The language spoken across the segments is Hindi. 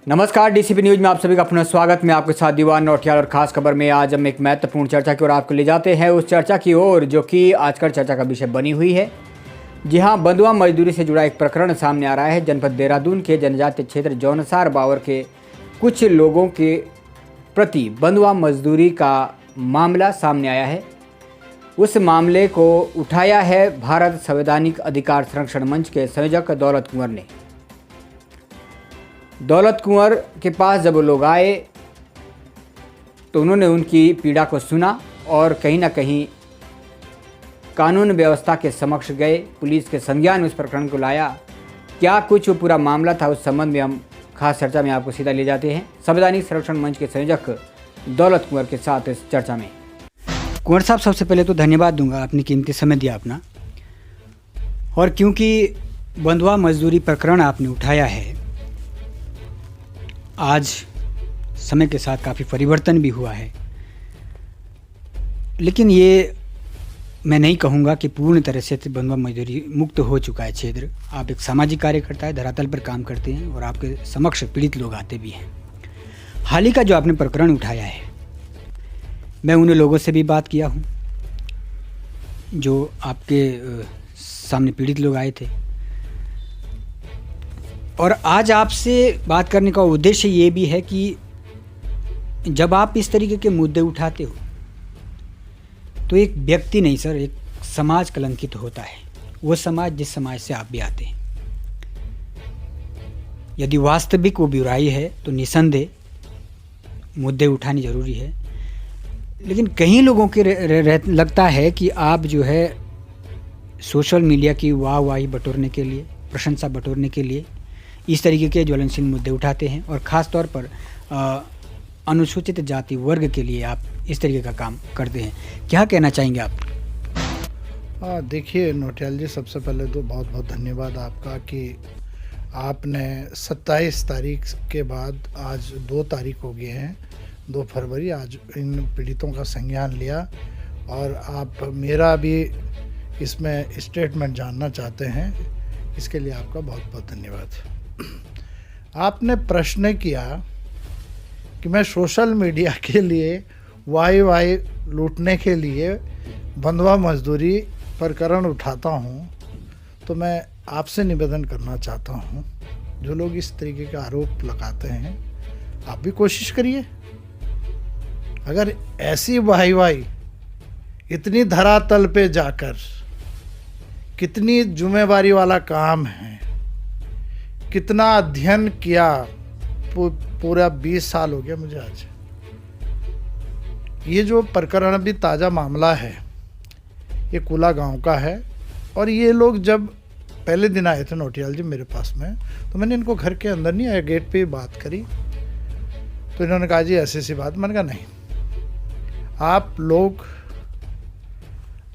नमस्कार, डीसीपी न्यूज में आप सभी का पुनः स्वागत। मैं आपके साथ दीवान नौटियाल और खास खबर में आज हम एक महत्वपूर्ण चर्चा की ओर आपको ले जाते हैं। उस चर्चा की ओर जो कि आजकल चर्चा का विषय बनी हुई है। जी हां, बंधुआ मजदूरी से जुड़ा एक प्रकरण सामने आ रहा है। जनपद देहरादून के जनजातीय क्षेत्र जौनसार बावर के कुछ लोगों के प्रति बंधुआ मजदूरी का मामला सामने आया है। उस मामले को उठाया है भारत संवैधानिक अधिकार संरक्षण मंच के संयोजक दौलत कुंवर ने। दौलत कुंवर के पास जब लोग आए तो उन्होंने उनकी पीड़ा को सुना और कहीं ना कहीं कानून व्यवस्था के समक्ष गए, पुलिस के संज्ञान उस प्रकरण को लाया। क्या कुछ पूरा मामला था, उस संबंध में हम खास चर्चा में आपको सीधा ले जाते हैं संवैधानिक संरक्षण मंच के संयोजक दौलत कुंवर के साथ इस चर्चा में। कुंवर साहब, सबसे पहले तो धन्यवाद दूंगा, आपने कीमती समय दिया अपना। और क्योंकि बंधुआ मजदूरी प्रकरण आपने उठाया है, आज समय के साथ काफ़ी परिवर्तन भी हुआ है, लेकिन ये मैं नहीं कहूँगा कि पूर्ण तरह से बंधुआ मजदूरी मुक्त हो चुका है क्षेत्र। आप एक सामाजिक कार्यकर्ता है, धरातल पर काम करते हैं और आपके समक्ष पीड़ित लोग आते भी हैं। हाल ही का जो आपने प्रकरण उठाया है, मैं उन लोगों से भी बात किया हूँ जो आपके सामने पीड़ित लोग आए थे, और आज आपसे बात करने का उद्देश्य ये भी है कि जब आप इस तरीके के मुद्दे उठाते हो तो एक व्यक्ति नहीं सर, एक समाज कलंकित होता है। वो समाज जिस समाज से आप भी आते हैं। यदि वास्तविक वो बुराई है तो निसंदेह मुद्दे उठानी जरूरी है, लेकिन कई लोगों के लगता है कि आप जो है सोशल मीडिया की वाहवाही बटोरने के लिए, प्रशंसा बटोरने के लिए इस तरीके के ज्वलनशील मुद्दे उठाते हैं, और ख़ास तौर पर अनुसूचित जाति वर्ग के लिए आप इस तरीके का काम करते हैं। क्या कहना चाहेंगे आप? देखिए नौटियाल जी, सबसे पहले तो बहुत बहुत धन्यवाद आपका कि आपने 27 तारीख के बाद आज 2 तारीख हो गए हैं, 2 फरवरी, आज इन पीड़ितों का संज्ञान लिया और आप मेरा भी इसमें स्टेटमेंट जानना चाहते हैं। इसके लिए आपका बहुत बहुत धन्यवाद। आपने प्रश्न किया कि मैं सोशल मीडिया के लिए वाई लूटने के लिए बंधुआ मजदूरी प्रकरण उठाता हूँ, तो मैं आपसे निवेदन करना चाहता हूँ, जो लोग इस तरीके के आरोप लगाते हैं, आप भी कोशिश करिए। अगर ऐसी वाई इतनी धरातल पे जाकर, कितनी जिम्मेवारी वाला काम है, कितना अध्ययन किया, पूरा 20 साल हो गया मुझे आज। ये जो प्रकरण अभी ताज़ा मामला है, ये कुला गांव का है, और ये लोग जब पहले दिन आए थे नौटियाल जी मेरे पास में, तो मैंने इनको घर के अंदर नहीं आया, गेट पे ही बात करी। तो इन्होंने कहा जी ऐसी सी बात। मैंने कहा नहीं, आप लोग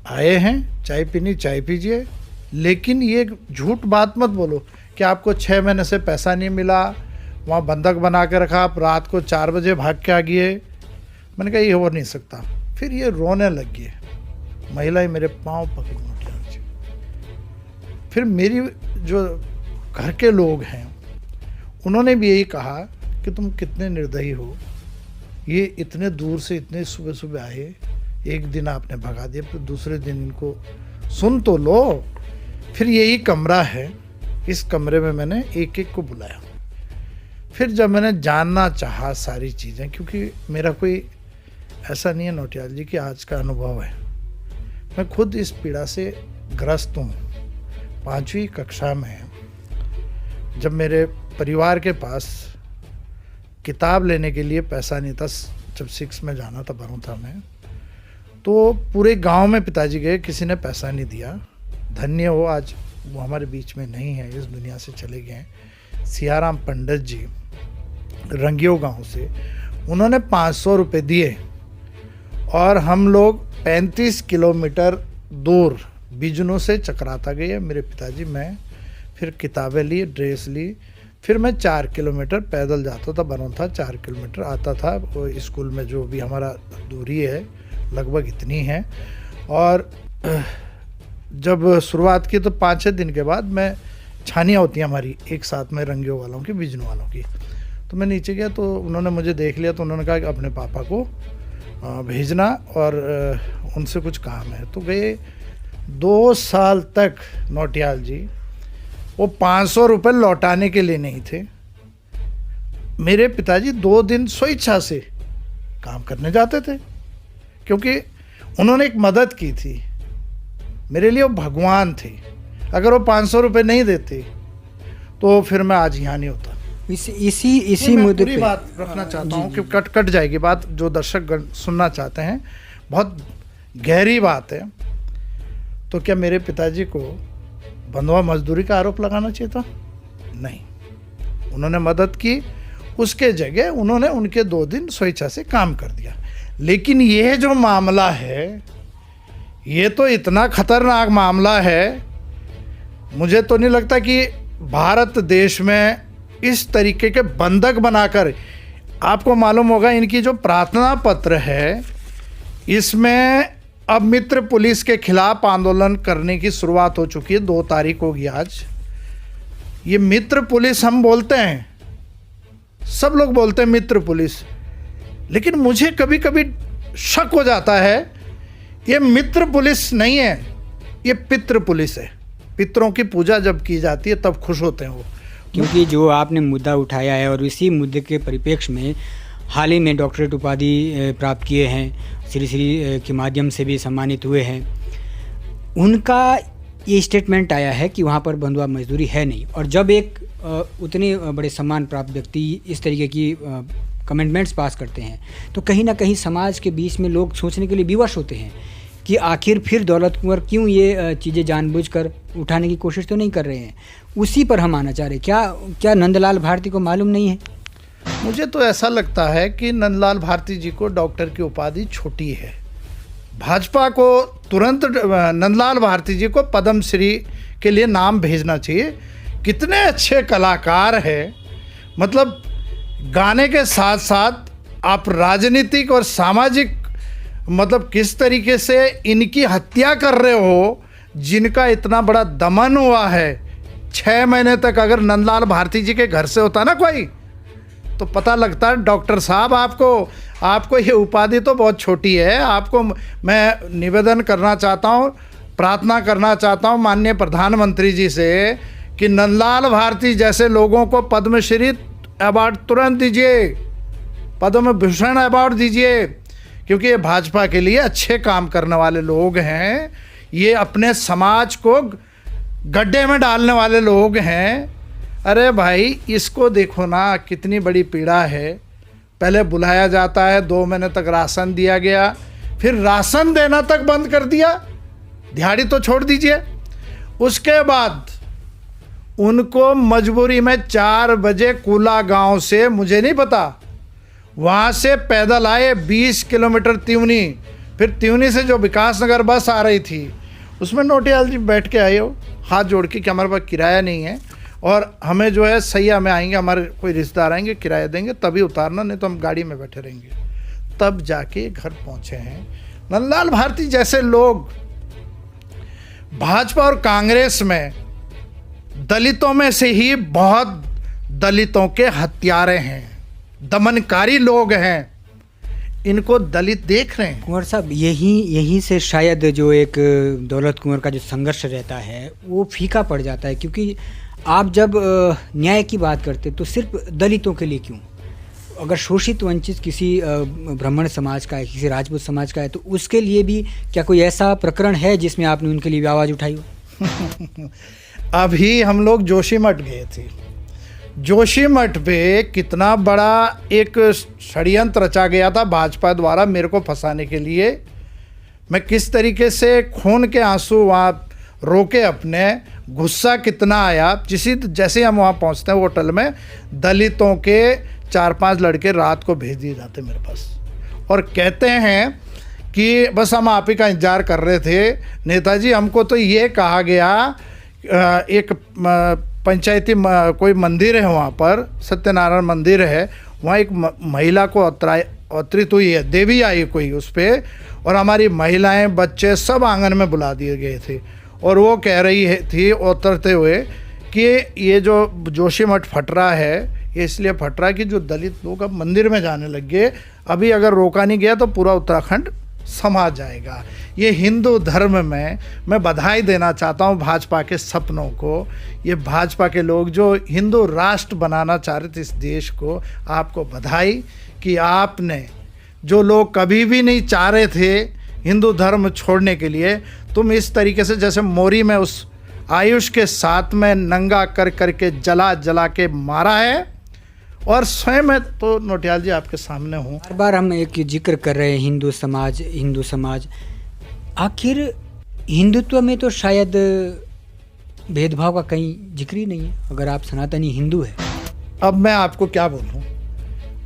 आए हैं, चाय पीनी चाय पीजिए, लेकिन ये झूठ बात मत बोलो कि आपको 6 महीने से पैसा नहीं मिला, वहाँ बंधक बना के रखा, आप रात को 4 बजे भाग के आ गए। मैंने कहा ये हो नहीं सकता। फिर ये रोने लग गए, महिलाएं मेरे पाँव पकड़ी। फिर मेरी जो घर के लोग हैं उन्होंने भी यही कहा कि तुम कितने निर्दयी हो, ये इतने दूर से इतने सुबह सुबह आए, एक दिन आपने भगा दिया, फिर दूसरे दिन इनको सुन तो लो। फिर यही कमरा है, इस कमरे में मैंने एक एक को बुलाया। फिर जब मैंने जानना चाहा सारी चीज़ें, क्योंकि मेरा कोई ऐसा नहीं है नौटियाल जी कि आज का अनुभव है, मैं खुद इस पीड़ा से ग्रस्त हूँ। 5वीं कक्षा में जब मेरे परिवार के पास किताब लेने के लिए पैसा नहीं था, जब 6 में जाना था बरौथा में, तो पूरे गांव में पिताजी गए, किसी ने पैसा नहीं दिया। धन्य हो आज वो हमारे बीच में नहीं है, इस दुनिया से चले गए हैं। सियाराम पंडित जी रंगियो गांव से, उन्होंने 500 रुपये दिए और हम लोग 35 किलोमीटर दूर बिजनों से चक्राता गए, मेरे पिताजी, मैं। फिर किताबें ली, ड्रेस ली, फिर मैं 4 किलोमीटर पैदल जाता था, बरौथा 4 किलोमीटर आता था। वो स्कूल में जो भी हमारा दूरी है लगभग इतनी है। और जब शुरुआत की तो 5-6 दिन के बाद मैं छानियाँ होती हैं हमारी एक साथ में, रंगियों वालों की, बिजनों वालों की, तो मैं नीचे गया तो उन्होंने मुझे देख लिया, तो उन्होंने कहा कि अपने पापा को भेजना और उनसे कुछ काम है। तो गए। 2 साल तक नौटियाल जी वो 500 रुपये लौटाने के लिए नहीं थे। मेरे पिताजी 2 दिन स्वेच्छा से काम करने जाते थे, क्योंकि उन्होंने एक मदद की थी। मेरे लिए वो भगवान थे। अगर वो 500 रुपये नहीं देते तो फिर मैं आज यहाँ नहीं होता। इसी मुद्दे पे बात रखना चाहता हूँ कि कट जाएगी बात, जो दर्शक सुनना चाहते हैं, बहुत गहरी बात है। तो क्या मेरे पिताजी को बंधुआ मजदूरी का आरोप लगाना चाहिए था? नहीं, उन्होंने मदद की, उसके जगह उन्होंने उनके 2 दिन स्वेच्छा से काम कर दिया। लेकिन ये जो मामला है, ये तो इतना खतरनाक मामला है, मुझे तो नहीं लगता कि भारत देश में इस तरीके के बंधक बनाकर, आपको मालूम होगा इनकी जो प्रार्थना पत्र है, इसमें अब मित्र पुलिस के खिलाफ आंदोलन करने की शुरुआत हो चुकी है। 2 तारीख होगी आज। ये मित्र पुलिस हम बोलते हैं, सब लोग बोलते हैं मित्र पुलिस, लेकिन मुझे कभी कभी शक हो जाता है ये मित्र पुलिस नहीं है, ये पितृ पुलिस है। पितरों की पूजा जब की जाती है तब खुश होते हैं वो। क्योंकि जो आपने मुद्दा उठाया है और इसी मुद्दे के परिप्रेक्ष्य में हाल ही में डॉक्टरेट उपाधि प्राप्त किए हैं, श्री श्री के माध्यम से भी सम्मानित हुए हैं, उनका ये स्टेटमेंट आया है कि वहाँ पर बंधुआ मजदूरी है नहीं। और जब एक उतने बड़े सम्मान प्राप्त व्यक्ति इस तरीके की कमेंटमेंट्स पास करते हैं तो कहीं ना कहीं समाज के बीच में लोग सोचने के लिए विवश होते हैं कि आखिर फिर दौलत कुंवर क्यों ये चीज़ें जानबूझकर उठाने की कोशिश तो नहीं कर रहे हैं। उसी पर हम आना चाह रहे हैं। क्या नंदलाल भारती को मालूम नहीं है? मुझे तो ऐसा लगता है कि नंदलाल भारती जी को डॉक्टर की उपाधि छोटी है। भाजपा को तुरंत नंदलाल भारती जी को पद्मश्री के लिए नाम भेजना चाहिए। कितने अच्छे कलाकार हैं, मतलब गाने के साथ साथ आप राजनीतिक और सामाजिक, मतलब किस तरीके से इनकी हत्या कर रहे हो, जिनका इतना बड़ा दमन हुआ है। 6 महीने तक अगर नंदलाल भारती जी के घर से होता ना कोई, तो पता लगता है डॉक्टर साहब आपको ये उपाधि तो बहुत छोटी है। आपको मैं निवेदन करना चाहता हूँ, प्रार्थना करना चाहता हूँ माननीय प्रधानमंत्री जी से कि नंदलाल भारती जैसे लोगों को पद्मश्री अवार्ड तुरंत दीजिए, पद्म भूषण अवार्ड दीजिए, क्योंकि ये भाजपा के लिए अच्छे काम करने वाले लोग हैं। ये अपने समाज को गड्ढे में डालने वाले लोग हैं। अरे भाई, इसको देखो ना, कितनी बड़ी पीड़ा है। पहले बुलाया जाता है, 2 महीने तक राशन दिया गया, फिर राशन देना तक बंद कर दिया, दिहाड़ी तो छोड़ दीजिए। उसके बाद उनको मजबूरी में 4 बजे कूला गांव से, मुझे नहीं पता, वहाँ से पैदल आए 20 किलोमीटर त्यूनी, फिर त्यूनी से जो विकासनगर बस आ रही थी उसमें नौटियाल जी बैठ के आए हो हाथ जोड़ के कि हमारे पास किराया नहीं है और हमें जो है सैया में आएंगे, हमारे कोई रिश्तेदार आएंगे, किराया देंगे तभी उतारना, नहीं तो हम गाड़ी में बैठे रहेंगे। तब जाके घर पहुँचे हैं। नंदलाल भारती जैसे लोग भाजपा और कांग्रेस में दलितों में से ही बहुत दलितों के हत्यारे हैं, दमनकारी लोग हैं। इनको दलित देख रहे हैं। कुंवर साहब, यहीं से शायद जो एक दौलत कुंवर का जो संघर्ष रहता है वो फीका पड़ जाता है, क्योंकि आप जब न्याय की बात करते तो सिर्फ दलितों के लिए क्यों, अगर शोषित वंचित किसी ब्राह्मण समाज का है, किसी राजपूत समाज का है, तो उसके लिए भी क्या कोई ऐसा प्रकरण है जिसमें आपने उनके लिए भी आवाज़ उठाई हो? अभी हम लोग जोशीमठ गए थे। जोशीमठ पे कितना बड़ा एक षड्यंत्र रचा गया था भाजपा द्वारा मेरे को फंसाने के लिए। मैं किस तरीके से खून के आंसू वहाँ रोके, अपने गुस्सा कितना आया। जैसे हम वहाँ पहुँचते हैं होटल में, दलितों के 4-5 लड़के रात को भेज दिए जाते मेरे पास और कहते हैं कि बस हम आप ही का इंतज़ार कर रहे थे नेताजी। हमको तो ये कहा गया, एक पंचायती कोई मंदिर है वहाँ पर, सत्यनारायण मंदिर है, वहाँ एक महिला को अवतरित हुई है, देवी आई कोई उस पर, और हमारी महिलाएं बच्चे सब आंगन में बुला दिए गए थे। और वो कह रही थी उतरते हुए कि ये जो जोशीमठ फट रहा है ये इसलिए फट रहा है कि जो दलित लोग अब मंदिर में जाने लग गए, अभी अगर रोका नहीं गया तो पूरा उत्तराखंड समा जाएगा। ये हिंदू धर्म में मैं बधाई देना चाहता हूँ भाजपा के सपनों को। ये भाजपा के लोग जो हिंदू राष्ट्र बनाना चाह रहे थे इस देश को, आपको बधाई कि आपने, जो लोग कभी भी नहीं चाह रहे थे हिंदू धर्म छोड़ने के लिए, तुम इस तरीके से जैसे मोरी में उस आयुष के साथ में नंगा कर करके जला जला के मारा है। और स्वयं मैं तो नौटियाल जी आपके सामने हूँ। बार बार हम एक जिक्र कर रहे हैं हिंदू समाज। आखिर हिंदुत्व में तो शायद भेदभाव का कहीं जिक्र ही नहीं है, अगर आप सनातनी हिंदू है। अब मैं आपको क्या बोलूं,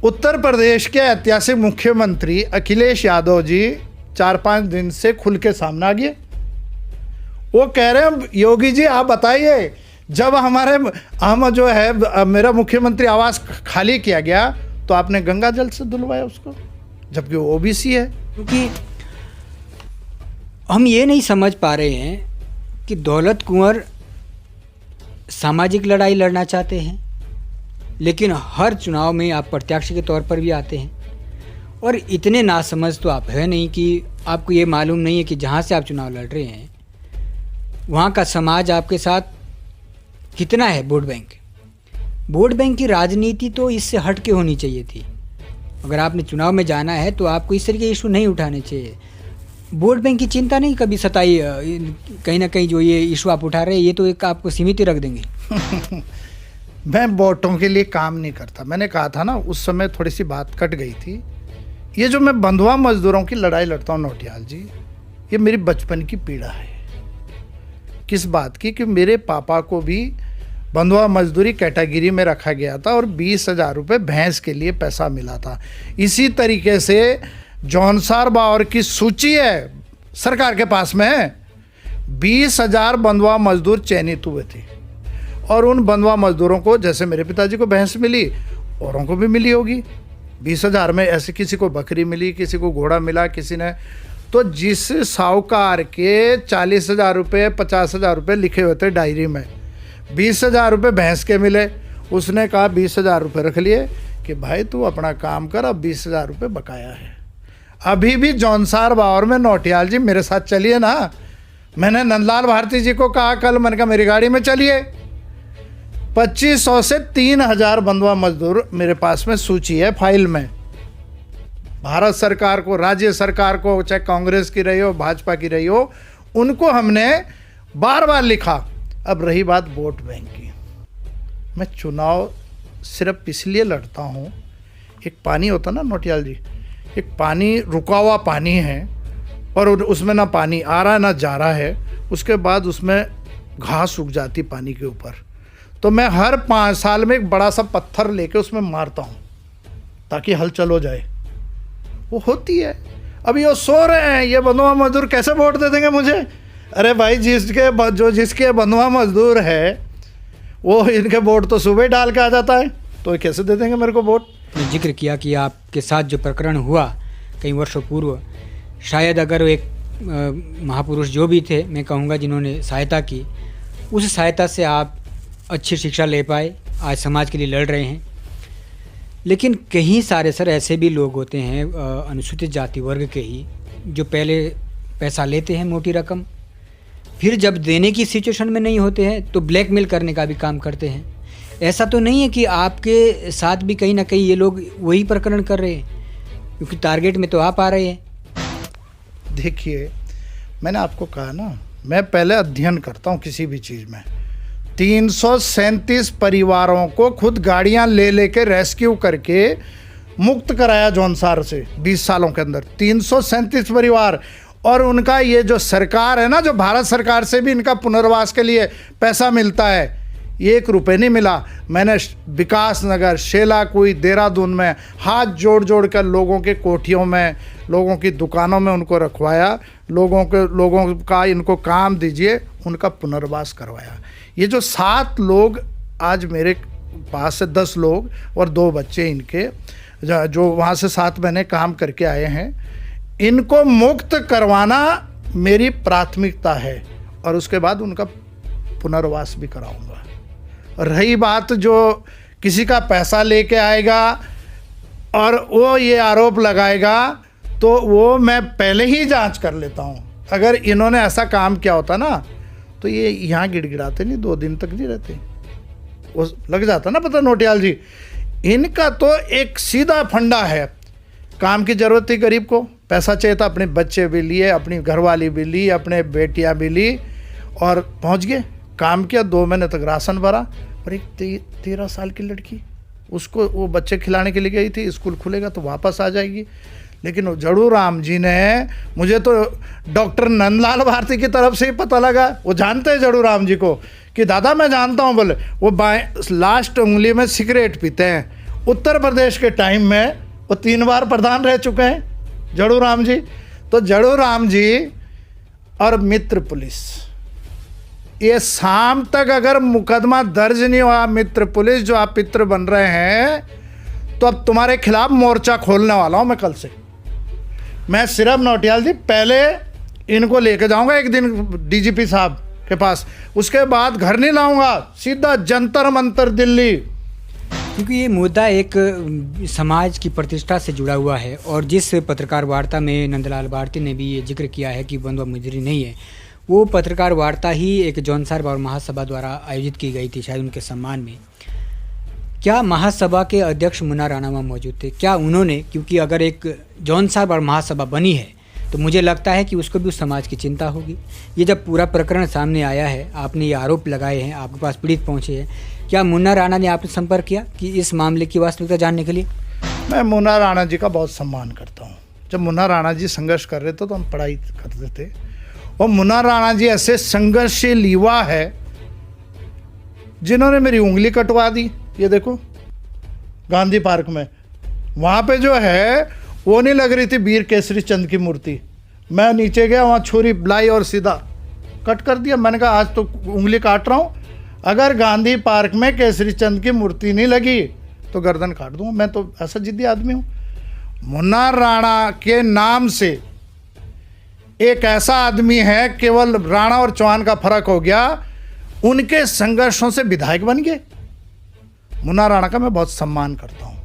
उत्तर प्रदेश के ऐतिहासिक मुख्यमंत्री अखिलेश यादव जी 4-5 दिन से खुल के सामने आ गए। वो कह रहे हैं योगी जी आप बताइए, जब हम जो है मेरा मुख्यमंत्री आवास खाली किया गया तो आपने गंगा जल से धुलवाया उसको, जबकि वो ओबीसी है। क्योंकि हम ये नहीं समझ पा रहे हैं कि दौलत कुंवर सामाजिक लड़ाई लड़ना चाहते हैं, लेकिन हर चुनाव में आप प्रत्याशी के तौर पर भी आते हैं। और इतने नासमझ तो आप है नहीं कि आपको ये मालूम नहीं है कि जहाँ से आप चुनाव लड़ रहे हैं वहाँ का समाज आपके साथ कितना है। वोट बैंक की राजनीति तो इससे हट के होनी चाहिए थी। अगर आपने चुनाव में जाना है तो आपको इस तरह के इशू नहीं उठाने चाहिए। वोट बैंक की चिंता नहीं कभी सताई, कहीं ना कहीं जो ये इशू आप उठा रहे हैं ये तो एक आपको सीमित ही रख देंगे। मैं वोटों के लिए काम नहीं करता। मैंने कहा था ना, उस समय थोड़ी सी बात कट गई थी। ये जो मैं बंधुआ मजदूरों की लड़ाई लड़ता हूँ नौटियाल जी, ये मेरी बचपन की पीड़ा है। किस बात की कि मेरे पापा को भी बंधुआ मजदूरी कैटेगरी में रखा गया था और 20,000 रुपये भैंस के लिए पैसा मिला था। इसी तरीके से जौनसार बावर की सूची है सरकार के पास में, 20,000 बंधुआ मजदूर चयनित हुए थे। और उन बंधुआ मजदूरों को, जैसे मेरे पिताजी को भैंस मिली, औरों को भी मिली होगी। 20,000 में ऐसे किसी को बकरी मिली, किसी को घोड़ा मिला, किसी ने। तो जिस साहूकार के 40,000 रुपये 50,000 रुपये लिखे हुए थे डायरी में, 20,000 रुपये भैंस के मिले। उसने कहा 20,000 रुपये रख लिए कि भाई तू अपना काम कर, अब 20,000 रुपये बकाया है। अभी भी जौनसार बावर में नौटियाल जी मेरे साथ चलिए ना। मैंने नंदलाल भारती जी को कहा कल, मैंने कहा मेरी गाड़ी में चलिए। 2500 से 3,000 बंधुआ मजदूर मेरे पास में सूची है फाइल में। भारत सरकार को, राज्य सरकार को, चाहे कांग्रेस की रही हो भाजपा की रही हो, उनको हमने बार बार लिखा। अब रही बात वोट बैंक की, मैं चुनाव सिर्फ इसलिए लड़ता हूँ, एक पानी होता ना नौटियाल जी, एक पानी रुका हुआ पानी है और उसमें ना पानी आ रहा है ना जा रहा है, उसके बाद उसमें घास उग जाती पानी के ऊपर, तो मैं हर 5 साल में एक बड़ा सा पत्थर लेके उसमें मारता हूँ ताकि हलचल हो जाए। वो होती है। अभी वो सो रहे हैं, ये बंधुआ मजदूर कैसे वोट दे देंगे मुझे? अरे भाई, जिसके बंधुआ मजदूर है वो इनके वोट तो सुबह डाल के आ जाता है, तो ये कैसे दे देंगे मेरे को वोट? जिक्र किया कि आपके साथ जो प्रकरण हुआ कई वर्षों पूर्व, शायद अगर एक महापुरुष जो भी थे, मैं कहूँगा जिन्होंने सहायता की, उस सहायता से आप अच्छी शिक्षा ले पाए, आज समाज के लिए लड़ रहे हैं। लेकिन कई सारे सर ऐसे भी लोग होते हैं अनुसूचित जाति वर्ग के ही, जो पहले पैसा लेते हैं मोटी रकम, फिर जब देने की सिचुएशन में नहीं होते हैं तो ब्लैकमेल करने का भी काम करते हैं। ऐसा तो नहीं है कि आपके साथ भी कहीं ना कहीं ये लोग वही प्रकरण कर रहे हैं, क्योंकि टारगेट में तो आप आ रहे हैं। देखिए, मैंने आपको कहा ना, मैं पहले अध्ययन करता हूँ किसी भी चीज़ में। 337 परिवारों को खुद गाड़ियां ले लेके रेस्क्यू करके मुक्त कराया जौनसार से 20 सालों के अंदर। 337 परिवार। और उनका ये जो सरकार है ना, जो भारत सरकार से भी इनका पुनर्वास के लिए पैसा मिलता है, 1 रुपये नहीं मिला। मैंने विकास नगर, शेलाकुई, देहरादून में हाथ जोड़ जोड़ कर लोगों के कोठियों में, लोगों की दुकानों में उनको रखवाया। लोगों का इनको काम दीजिए, उनका पुनर्वास करवाया। ये जो 7 लोग आज मेरे पास से, 10 लोग और 2 बच्चे इनके, जो वहाँ से 7 महीने काम करके आए हैं, इनको मुक्त करवाना मेरी प्राथमिकता है और उसके बाद उनका पुनर्वास भी कराऊंगा। रही बात जो किसी का पैसा लेके आएगा और वो ये आरोप लगाएगा तो वो मैं पहले ही जांच कर लेता हूँ। अगर इन्होंने ऐसा काम किया होता ना तो ये यहाँ गिड़गिड़ाते नहीं, 2 दिन तक नहीं रहते, वो लग जाता ना पता नोटियाल जी। इनका तो एक सीधा फंडा है, काम की ज़रूरत थी गरीब को, पैसा चाहिए था, अपने बच्चे भी लिए, अपनी घरवाली भी ली, अपने बेटियां भी ली और पहुंच गए, काम किया, 2 महीने तक राशन भरा। और एक 13 साल की लड़की, उसको वो बच्चे खिलाने के लिए गई थी, स्कूल खुलेगा तो वापस आ जाएगी। लेकिन वो जड़ू राम जी ने, मुझे तो डॉक्टर नंदलाल भारती की तरफ से ही पता लगा, वो जानते हैं जड़ू राम जी को कि दादा मैं जानता हूँ, बोले वो लास्ट उंगली में सिगरेट पीते हैं। उत्तर प्रदेश के टाइम में वो 3 बार प्रधान रह चुके हैं जड़ू राम जी। तो जड़ू राम जी और मित्र पुलिस, ये शाम तक अगर मुकदमा दर्ज नहीं हुआ, मित्र पुलिस जो आप मित्र बन रहे हैं, तो अब तुम्हारे खिलाफ मोर्चा खोलने वाला हूं मैं कल से। मैं सिर्फ नौटियाल जी पहले इनको लेके जाऊंगा एक दिन डीजीपी साहब के पास, उसके बाद घर नहीं लाऊंगा, सीधा जंतर मंतर दिल्ली। क्योंकि ये मुद्दा एक समाज की प्रतिष्ठा से जुड़ा हुआ है और जिस पत्रकार वार्ता में नंदलाल भारती ने भी ये जिक्र किया है कि बंधुआ मुजरी नहीं है, वो पत्रकार वार्ता ही एक जौनसार बार महासभा द्वारा आयोजित की गई थी, शायद उनके सम्मान में। क्या महासभा के अध्यक्ष मुन्ना राणा वहाँ मौजूद थे? क्या उन्होंने, क्योंकि अगर एक जौनसार बार महासभा बनी है तो मुझे लगता है कि उसको भी उस समाज की चिंता होगी। ये जब पूरा प्रकरण सामने आया है, आपने ये आरोप लगाए हैं, आपके पास पीड़ित पहुँचे हैं, क्या मुन्ना राणा ने आपसे संपर्क किया कि इस मामले की वास्तविकता जानने के लिए? मैं मुन्ना राणा जी का बहुत सम्मान करता हूँ। जब मुन्ना राणा जी संघर्ष कर रहे थे तो हम पढ़ाई करते थे, और मुन्ना राणा जी ऐसे संघर्षशील युवा है जिन्होंने मेरी उंगली कटवा दी। ये देखो गांधी पार्क में, वहाँ पे जो है वो नहीं लग रही थी वीर केसरी चंद की मूर्ति, मैं नीचे गया, वहाँ छुरी लाई और सीधा कट कर दिया। मैंने कहा आज तो उंगली काट रहा हूँ, अगर गांधी पार्क में केसरी चंद की मूर्ति नहीं लगी तो गर्दन काट दूंगा। मैं तो ऐसा जिद्दी आदमी हूँ। मुन्ना राणा के नाम से एक ऐसा आदमी है, केवल राणा और चौहान का फर्क हो गया, उनके संघर्षों से विधायक बन गए। मुन्ना राणा का मैं बहुत सम्मान करता हूँ,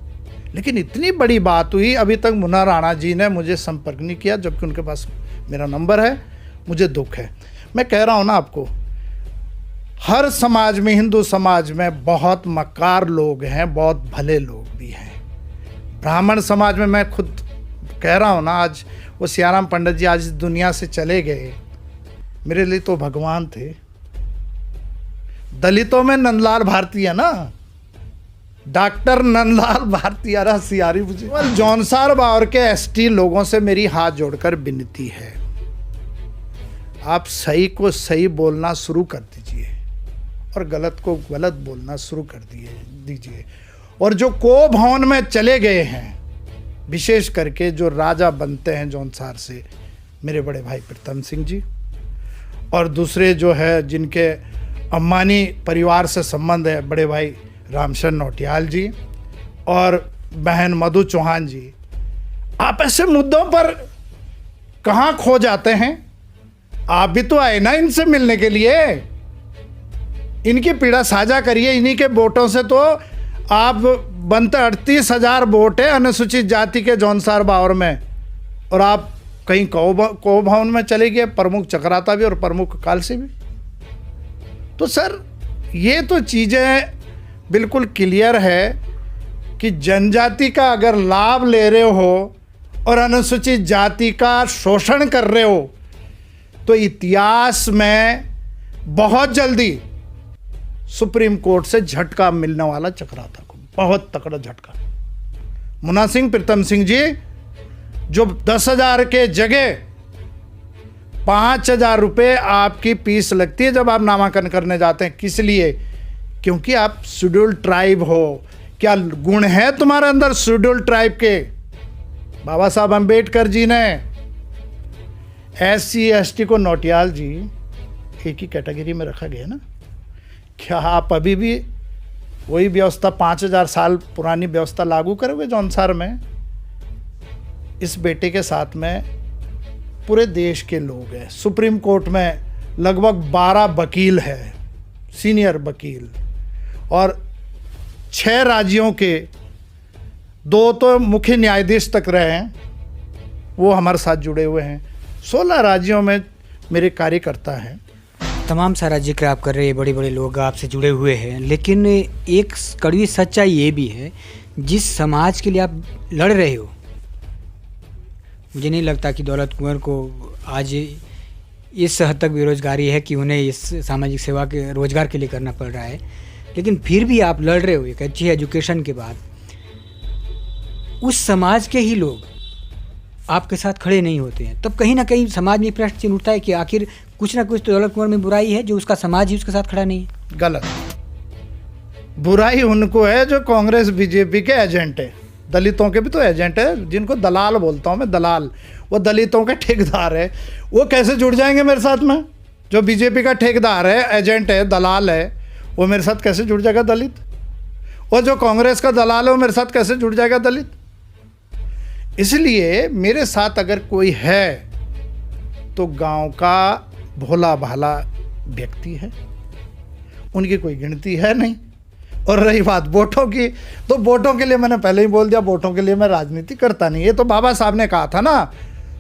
लेकिन इतनी बड़ी बात हुई, अभी तक मुन्ना राणा जी ने मुझे संपर्क नहीं किया, जबकि उनके पास मेरा नंबर है। मुझे दुख है। मैं कह रहा हूँ ना आपको, हर समाज में, हिंदू समाज में बहुत मक्कार लोग हैं, बहुत भले लोग भी हैं। ब्राह्मण समाज में मैं खुद कह रहा हूँ ना, आज वो सियाराम पंडित जी आज इस दुनिया से चले गए, मेरे लिए तो भगवान थे। दलितों में नंदलाल भारती है ना, डॉक्टर नंदलाल भारती, अरा सियारी मुझे। जौनसार बावर के एसटी लोगों से मेरी हाथ जोड़कर विनती है, आप सही को सही बोलना शुरू कर दीजिए और गलत को गलत बोलना शुरू कर दीजिए। और जो को भवन में चले गए हैं, विशेष करके जो राजा बनते हैं जौनसार से, मेरे बड़े भाई प्रीतम सिंह जी, और दूसरे जो है जिनके अम्बानी परिवार से संबंध है, बड़े भाई रामचंद्र नौटियाल जी और बहन मधु चौहान जी, आप ऐसे मुद्दों पर कहाँ खो जाते हैं? आप भी तो आए ना इनसे मिलने के लिए, इनकी पीड़ा साझा करिए। इन्हीं के वोटों से तो आप बनते 38,000 वोट है अनुसूचित जाति के जौनसार बावर में, और आप कहीं को भवन में चले गए, प्रमुख चक्राता भी और प्रमुख कालसी भी। तो सर ये तो चीज़ें बिल्कुल क्लियर है कि जनजाति का अगर लाभ ले रहे हो और अनुसूचित जाति का शोषण कर रहे हो, तो इतिहास में बहुत जल्दी सुप्रीम कोर्ट से झटका मिलने वाला चक्राता को, बहुत तकड़ा झटका। मुन्ना सिंह, प्रीतम सिंह जी, जो 10,000 के जगह 5,000 रुपये आपकी फीस लगती है जब आप नामांकन करने जाते हैं। किस लिए? क्योंकि आप शेड्यूल ट्राइब हो। क्या गुण है तुम्हारे अंदर शेड्यूल ट्राइब के? बाबा साहब अम्बेडकर जी ने SC ST को, नौटियाल जी, एक ही कैटेगरी में रखा गया ना। क्या आप अभी भी वही व्यवस्था 5,000 साल पुरानी व्यवस्था लागू करोगे जौनसार में? इस बेटे के साथ में पूरे देश के लोग हैं। सुप्रीम कोर्ट में लगभग 12 वकील हैं, सीनियर वकील, और 6 राज्यों के 2 तो मुख्य न्यायाधीश तक रहे हैं, वो हमारे साथ जुड़े हुए हैं। 16 राज्यों में मेरे कार्यकर्ता हैं। तमाम सारा जिक्र आप कर रहे हैं, बड़े बड़े लोग आपसे जुड़े हुए हैं, लेकिन एक कड़वी सच्चाई ये भी है, जिस समाज के लिए आप लड़ रहे हो, मुझे नहीं लगता कि दौलत कुंवर को आज इस हद तक बेरोजगारी है कि उन्हें इस सामाजिक सेवा के रोजगार के लिए करना पड़ रहा है, लेकिन फिर भी आप लड़ रहे हो एक अच्छी एजुकेशन के बाद। उस समाज के ही लोग आपके साथ खड़े नहीं होते हैं, तब कहीं ना कहीं समाज में प्रश्न चिन्ह उठता है कि आखिर कुछ ना कुछ तो दौलत कुंवर में बुराई है जो उसका समाज ही उसके साथ खड़ा नहीं है। गलत। बुराई उनको है जो कांग्रेस बीजेपी के एजेंट है। दलितों के भी तो एजेंट है, जिनको दलाल बोलता हूँ मैं, दलाल। वो दलितों के ठेकेदार है, वो कैसे जुड़ जाएंगे मेरे साथ में? जो बीजेपी का ठेकेदार है, एजेंट है, दलाल है, वो मेरे साथ कैसे जुड़ जाएगा दलित? और जो कांग्रेस का दलाल है वो मेरे साथ कैसे जुड़ जाएगा दलित? इसलिए मेरे साथ अगर कोई है तो गांव का भोला भाला व्यक्ति है, उनकी कोई गिनती है नहीं। और रही बात वोटों की, तो वोटों के लिए मैंने पहले ही बोल दिया, वोटों के लिए मैं राजनीति करता नहीं। ये तो बाबा साहब ने कहा था ना,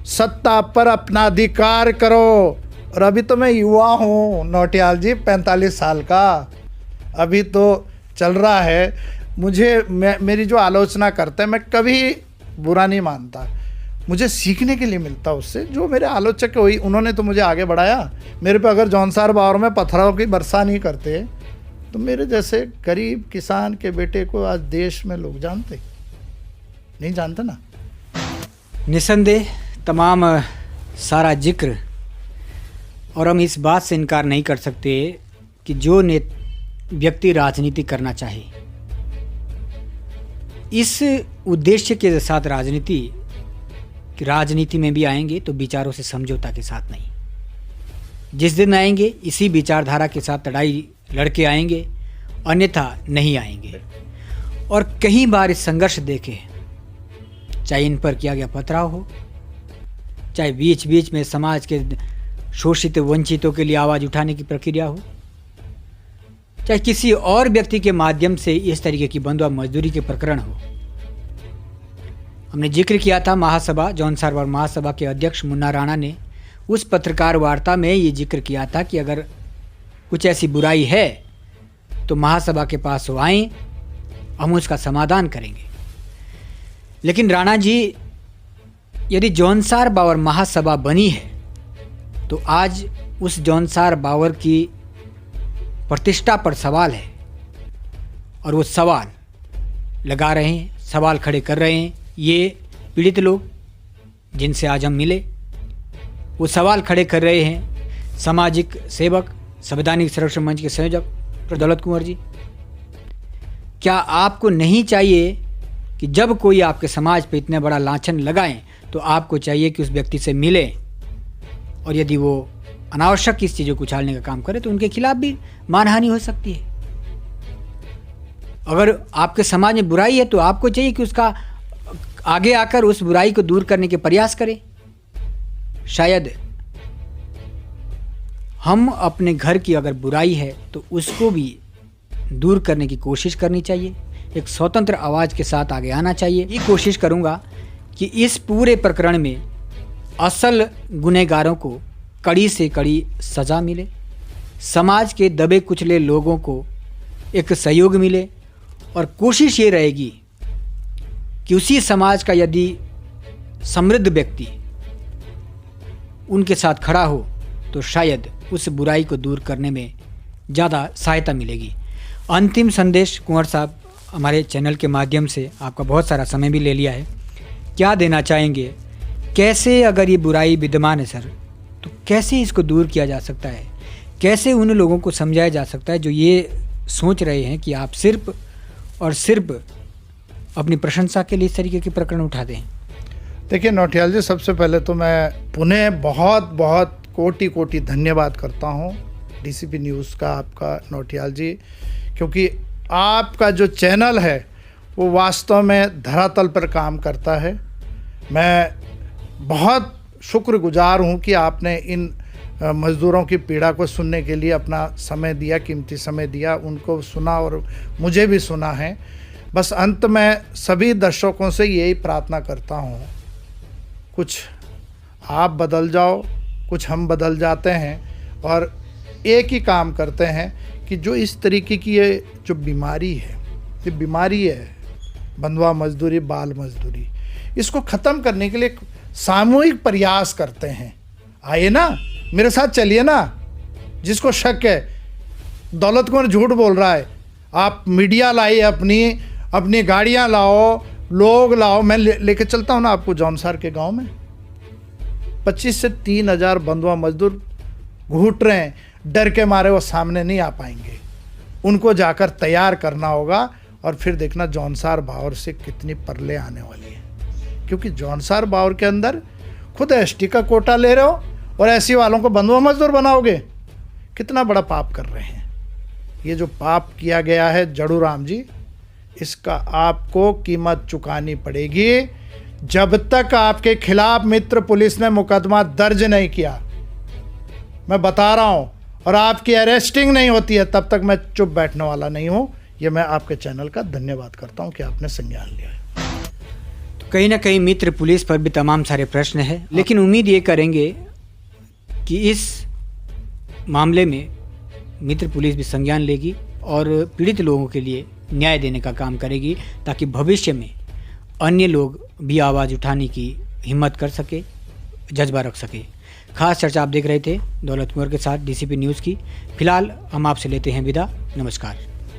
सत्ता पर अपना अधिकार करो। और अभी तो मैं युवा हूँ नौटियाल जी, 45 साल का, अभी तो चल रहा है। मेरी जो आलोचना करते हैं मैं कभी बुरा नहीं मानता, मुझे सीखने के लिए मिलता उससे। जो मेरे आलोचक हुई, उन्होंने तो मुझे आगे बढ़ाया। मेरे पे अगर जौनसार बावर में पत्थरों की वर्षा नहीं करते तो मेरे जैसे गरीब किसान के बेटे को आज देश में लोग जानते नहीं, जानते ना। निसंदेह तमाम सारा जिक्र, और हम इस बात से इनकार नहीं कर सकते कि जो व्यक्ति राजनीति करना चाहे, इस उद्देश्य के साथ राजनीति में भी आएंगे तो विचारों से समझौता के साथ नहीं। जिस दिन आएंगे इसी विचारधारा के साथ लड़ाई लड़के आएंगे, अन्यथा नहीं आएंगे। और कई बार इस संघर्ष देखे, चाहे इन पर किया गया पथराव हो, चाहे बीच बीच में समाज के शोषित वंचितों के लिए आवाज़ उठाने की प्रक्रिया हो, चाहे किसी और व्यक्ति के माध्यम से इस तरीके की बंधुआ मजदूरी के प्रकरण हो। हमने जिक्र किया था महासभा, जौनसार महासभा के अध्यक्ष मुन्ना राणा ने उस पत्रकार वार्ता में ये जिक्र किया था कि अगर कुछ ऐसी बुराई है तो महासभा के पास वो आएं, हम उसका समाधान करेंगे। लेकिन राणा जी, यदि जौनसार बावर महासभा बनी है तो आज उस जौनसार बावर की प्रतिष्ठा पर सवाल है, और वो सवाल लगा रहे हैं, सवाल खड़े कर रहे हैं ये पीड़ित लोग जिनसे आज हम मिले। वो सवाल खड़े कर रहे हैं सामाजिक सेवक, संवैधानिक संरक्षण मंच के संयोजक डॉक्टर दौलत कुंवर जी। क्या आपको नहीं चाहिए कि जब कोई आपके समाज पे इतना बड़ा लांछन लगाएं तो आपको चाहिए कि उस व्यक्ति से मिले, और यदि वो अनावश्यक इस चीज़ों को उछालने का काम करे तो उनके खिलाफ भी मानहानि हो सकती है। अगर आपके समाज में बुराई है तो आपको चाहिए कि उसका आगे आकर उस बुराई को दूर करने के प्रयास करें। शायद हम अपने घर की अगर बुराई है तो उसको भी दूर करने की कोशिश करनी चाहिए, एक स्वतंत्र आवाज़ के साथ आगे आना चाहिए। ये कोशिश करूँगा कि इस पूरे प्रकरण में असल गुनहगारों को कड़ी से कड़ी सज़ा मिले, समाज के दबे कुचले लोगों को एक सहयोग मिले, और कोशिश ये रहेगी कि उसी समाज का यदि समृद्ध व्यक्ति उनके साथ खड़ा हो तो शायद उस बुराई को दूर करने में ज़्यादा सहायता मिलेगी। अंतिम संदेश कुंवर साहब, हमारे चैनल के माध्यम से आपका बहुत सारा समय भी ले लिया है, क्या देना चाहेंगे? कैसे अगर ये बुराई विद्यमान है सर, तो कैसे इसको दूर किया जा सकता है? कैसे उन लोगों को समझाया जा सकता है जो ये सोच रहे हैं कि आप सिर्फ और सिर्फ अपनी प्रशंसा के लिए इस तरीके के प्रकरण उठा दें? देखिए नौटियाल जी, सबसे पहले तो मैं पुनः बहुत बहुत कोटि कोटि धन्यवाद करता हूँ डीसीपी न्यूज़ का, आपका नौटियाल जी, क्योंकि आपका जो चैनल है वो वास्तव में धरातल पर काम करता है। मैं बहुत शुक्रगुजार हूँ कि आपने इन मज़दूरों की पीड़ा को सुनने के लिए अपना समय दिया, कीमती समय दिया, उनको सुना और मुझे भी सुना है। बस अंत में सभी दर्शकों से यही प्रार्थना करता हूँ, कुछ आप बदल जाओ, कुछ हम बदल जाते हैं और एक ही काम करते हैं कि जो इस तरीके की ये जो बीमारी है, ये बीमारी है बंधुआ मजदूरी, बाल मजदूरी, इसको ख़त्म करने के लिए सामूहिक प्रयास करते हैं। आइए ना, मेरे साथ चलिए ना। जिसको शक है दौलत कुंवर झूठ बोल रहा है, आप मीडिया लाइए, अपनी गाड़ियाँ लाओ, लोग लाओ, मैं लेके चलता हूँ ना आपको जौनसार के गांव में 25 से 3,000 बंधुआ मजदूर घूट रहे हैं, डर के मारे वो सामने नहीं आ पाएंगे। उनको जाकर तैयार करना होगा और फिर देखना जौनसार बावर से कितनी परले आने वाली है। क्योंकि जौनसार बावर के अंदर खुद एसटी का कोटा ले रहे हो और ऐसी वालों को बंधुआ मजदूर बनाओगे, कितना बड़ा पाप कर रहे हैं। ये जो पाप किया गया है जड़ू राम जी, इसका आपको कीमत चुकानी पड़ेगी। जब तक आपके खिलाफ मित्र पुलिस ने मुकदमा दर्ज नहीं किया, मैं बता रहा हूं, और आपकी अरेस्टिंग नहीं होती है, तब तक मैं चुप बैठने वाला नहीं हूं। ये मैं आपके चैनल का धन्यवाद करता हूं कि आपने संज्ञान लिया है। तो कहीं ना कहीं मित्र पुलिस पर भी तमाम सारे प्रश्न हैं, लेकिन उम्मीद ये करेंगे कि इस मामले में मित्र पुलिस भी संज्ञान लेगी और पीड़ित लोगों के लिए न्याय देने का काम करेगी, ताकि भविष्य में अन्य लोग भी आवाज़ उठाने की हिम्मत कर सके, जज्बा रख सके। खास चर्चा आप देख रहे थे दौलत कुंवर के साथ DCP न्यूज़ की। फिलहाल हम आपसे लेते हैं विदा। नमस्कार।